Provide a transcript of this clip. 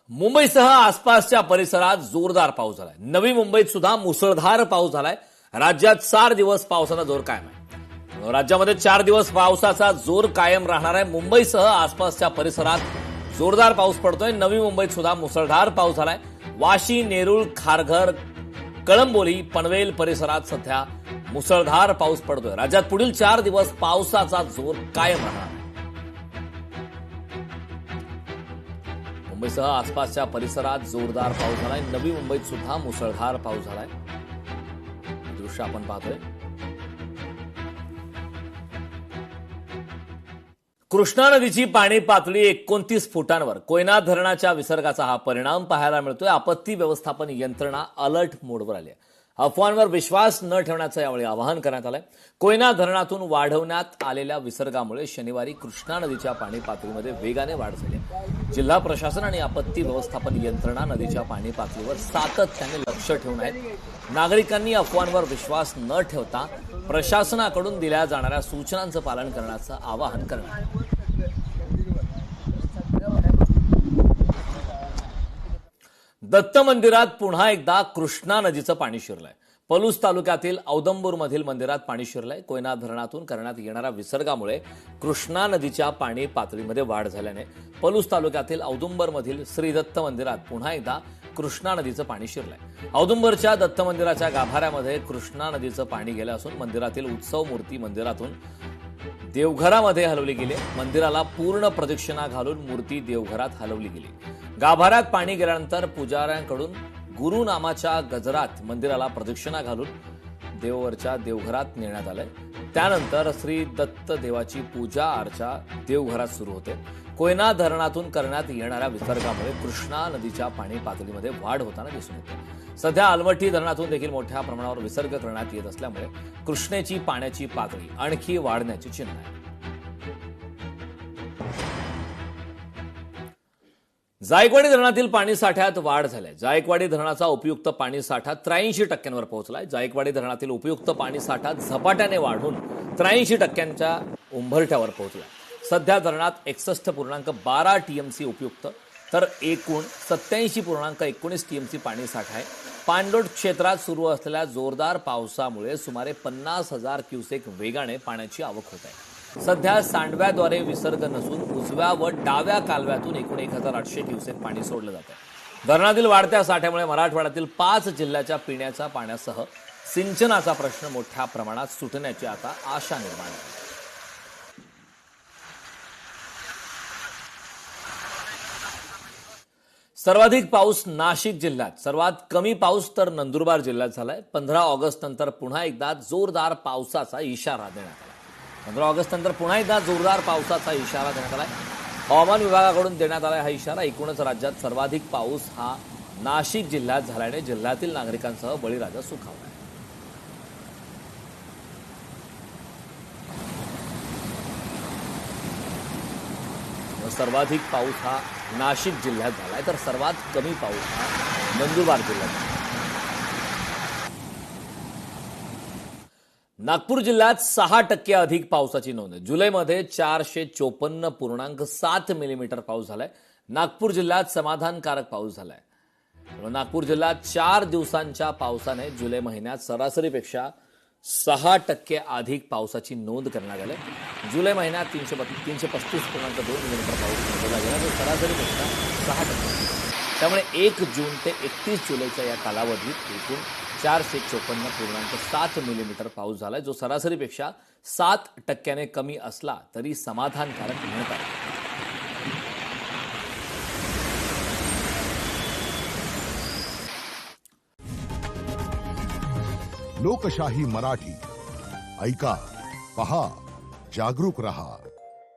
मुंबईसह आसपासच्या परिसरात जोरदार पाऊस झालाय. नवी मुंबईत सुद्धा मुसळधार पाऊस झालाय. राज्यात 4 दिवस पावसाचा जोर कायम आहे. राज्यामध्ये 4 दिवस पावसाचा जोर कायम राहणार आहे. मुंबईसह आसपासच्या परिसरात जोरदार पाऊस पडतोय. नवी मुंबईत सुद्धा मुसळधार पाऊस झालाय. वाशी, नेरूळ, खारघर, कळंबोली, पनवेल परिसरात सध्या मुसळधार पाऊस पडतोय. राज्यात पुढील 4 दिवस पावसाचा जोर कायम राहणार आहे. मुंबईसह आसपासच्या परिसरात जोरदार पाऊस झालाय. नवी मुंबईत सुद्धा मुसळधार पाऊस झालाय. दृश्य आपण पाहतोय. कृष्णा नदीची पाणी पातळी 29 फुटांवर. कोयना धरणाच्या विसर्गाचा हा परिणाम पाहायला मिळतोय. आपत्ती व्यवस्थापन यंत्रणा अलर्ट मोडवर आली आहे. अफवांवर विश्वास न ठेवण्याचं यावेळी आवाहन करण्यात आलंय. कोयना धरणातून वाढवण्यात आलेल्या विसर्गामुळे शनिवारी कृष्णा नदीच्या पाणी पातळीमध्ये वेगाने वाढ झाली. जिल्हा प्रशासन आणि आपत्ती व्यवस्थापन यंत्रणा नदीच्या पाणी पातळीवर सातत्याने लक्ष ठेवून आहेत. नागरिकांनी अफवांवर विश्वास न ठेवता प्रशासनाकडून दिल्या जाणाऱ्या सूचनांचं पालन करण्याचं आवाहन करण्यात आलं. दत्त मंदिरात पुन्हा एकदा कृष्णा नदीचं पाणी शिरलंय. पलूस तालुक्यातील औदंबूरमधील मंदिरात पाणी शिरलंय. कोयना धरणातून करण्यात येणाऱ्या विसर्गामुळे कृष्णा नदीच्या पाणी पातळीमध्ये वाढ झाल्याने पलूस तालुक्यातील औदुंबरमधील श्री दत्त मंदिरात पुन्हा एकदा कृष्णा नदीचं पाणी शिरलंय. औदुंबरच्या दत्त मंदिराच्या गाभाऱ्यामध्ये कृष्णा नदीचं पाणी गेलं असून मंदिरातील उत्सव मूर्ती मंदिरातून देवघरामध्ये हलवली गेली. मंदिराला पूर्ण प्रदक्षिणा घालून मूर्ती देवघरात हलवली गेली. गाभाऱ्यात पाणी गेल्यानंतर पुजाऱ्यांकडून गुरु नामाच्या गजरात मंदिराला प्रदक्षिणा घालून देववरच्या देवघरात नेण्यात आलंय. त्यानंतर श्री दत्त देवाची पूजा अर्चा देवघरात सुरू होते. कोयना धरणातून करण्यात येणाऱ्या विसर्गामुळे कृष्णा नदीच्या पाणी पातळीमध्ये वाढ होताना दिसून येते. सध्या अलमट्टी धरणातून देखील मोठ्या प्रमाणावर विसर्ग करण्यात येत असल्यामुळे कृष्णेची पाण्याची पातळी आणखी वाढण्याची चिन्ह आहे. जायकवाडी धरणातील पाणी साठ्यात वाढ झाली. जायकवाडी धरणाचा उपयुक्त पाणी साठा 83% पोहोचलाय. जायकवाडी धरणातील उपयुक्त पाणी साठा झपाट्याने वाढून 83% उंबरठ्यावर पोहोचला. सध्या धरणात 61.12 टीएमसी उपयुक्त तर एकूण 87.19 टीएमसी पाणी साठा आहे. पाणलोट क्षेत्रात सुरू असलेल्या जोरदार पावसामुळे सुमारे 50,000 क्युसेक वेगाने पाण्याची आवक होत आहे. सध्या सांडव्याद्वारे विसर्ग नसून उजव्या व डाव्या कालव्यातून एकूण 1800 क्युसेक पाणी सोडलं जातं. धरणातील वाढत्या साठ्यामुळे मराठवाड्यातील 5 जिल्ह्याच्या पिण्याच्या पाण्यासह सिंचनाचा प्रश्न मोठ्या प्रमाणात सुटण्याची आता आशा निर्माण आहे. सर्वाधिक पाऊस नाशिक जिल्ह्यात, सर्वात कमी पाऊस तर नंदुरबार जिल्ह्यात झालाय. 15 ऑगस्ट नंतर पुन्हा एकदा जोरदार पावसाचा इशारा देण्यात आला. 15 ऑगस्ट नंतर पुन्हा एकदा जोरदार पावसाचा इशारा देण्यात आलाय. हवामान विभागाकडून देण्यात आलाय हा इशारा. एकूणच राज्यात सर्वाधिक पाऊस हा नाशिक जिल्ह्यात झाल्याने जिल्ह्यातील नागरिकांसह बळीराजा सुखावला. सर्वाधिक पाऊस हा नाशिक जिल्ह्यात झालाय तर सर्वात कमी पाऊस हा नंदुरबार जिल्ह्यात. नागपूर जिल्ह्यात 6% अधिक पावसाची नोंद. जुलैमध्ये 454.7 मिलीमीटर पाऊस झालाय. नागपूर जिल्ह्यात समाधानकारक पाऊस झालाय. नागपूर जिल्ह्यात 4 दिवसांच्या पावसाने जुलै महिन्यात सरासरीपेक्षा 6% अधिक पावसाची नोंद करण्यात आली. जुलै महिन्यात 335.2 मिलीमीटर पाऊस नोंदवला गेला जो सरासरीपेक्षा 6%. त्यामुळे 1 जून ते 31 जुलैच्या या कालावधीत एकूण 454.7 मिलीमीटर पाऊस झालाय जो सरासरीपेक्षा 7% कमी असला तरी समाधानकारक म्हणत आहे. लोकशाही मराठी ऐका, पहा, जागरूक रहा.